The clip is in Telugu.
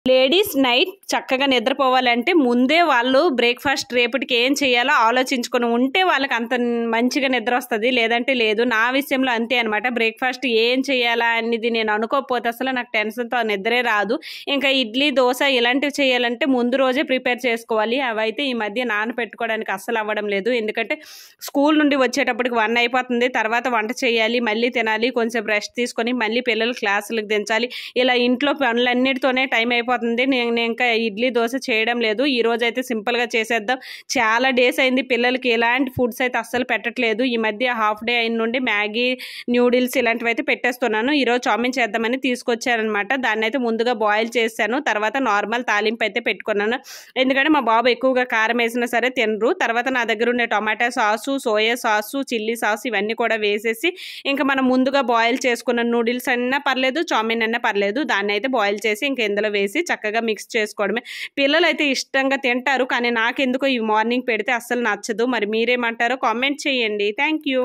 లేడీస్ నైట్ చక్కగా నిద్రపోవాలంటే ముందే వాళ్ళు బ్రేక్ఫాస్ట్ రేపటికి ఏం చేయాలో ఆలోచించుకొని ఉంటే వాళ్ళకి అంత మంచిగా నిద్ర వస్తుంది, లేదంటే లేదు. నా విషయంలో అంతే అనమాట. బ్రేక్ఫాస్ట్ ఏం చేయాలా అనేది నేను అనుకోకపోతే అసలు నాకు టెన్షన్తో నిద్రే రాదు. ఇంకా ఇడ్లీ దోశ ఇలాంటివి చేయాలంటే ముందు రోజే ప్రిపేర్ చేసుకోవాలి. అవైతే ఈ మధ్య నానపెట్టుకోవడానికి అస్సలు అవ్వడం లేదు. ఎందుకంటే స్కూల్ నుండి వచ్చేటప్పటికి 1 అయిపోతుంది. తర్వాత వంట చేయాలి, మళ్ళీ తినాలి, కొంచెం రెస్ట్ తీసుకొని మళ్ళీ పిల్లలు క్లాసులకు దించాలి. ఇలా ఇంట్లో పనులన్నిటితోనే టైం అయిపోతుంది. నేను ఇంకా ఇడ్లీ దోశ చేయడం లేదు. ఈ రోజు అయితే సింపుల్గా చేసేద్దాం. చాలా డేస్ అయింది పిల్లలకి ఎలాంటి ఫుడ్స్ అయితే అస్సలు పెట్టట్లేదు. ఈ మధ్య హాఫ్ డే అయిన నుండి మ్యాగీ, న్యూడిల్స్ ఇలాంటివి అయితే పెట్టేస్తున్నాను. ఈరోజు చామిన్ చేద్దామని తీసుకొచ్చారనమాట. దాన్ని అయితే ముందుగా బాయిల్ చేశాను. తర్వాత నార్మల్ తాలింపు అయితే పెట్టుకున్నాను. ఎందుకంటే మా బాబు ఎక్కువగా కారం వేసినా సరే తినరు. తర్వాత నా దగ్గర ఉండే tomato sauce, soya sauce, chilli sauce ఇవన్నీ కూడా వేసేసి ఇంకా మనం ముందుగా బాయిల్ చేసుకున్న నూడిల్స్ అయినా పర్లేదు, చామిన్ అయినా పర్లేదు, దాన్ని అయితే బాయిల్ చేసి ఇంక ఇందులో వేసి చక్కగా మిక్స్ చేసుకోవడమే. పిల్లలు అయితే ఇష్టంగా తింటారు, కానీ నాకెందుకో ఈ మార్నింగ్ పెడితే అస్సలు నచ్చదు. మరి మీరేమంటారో కామెంట్ చేయండి. Thank you.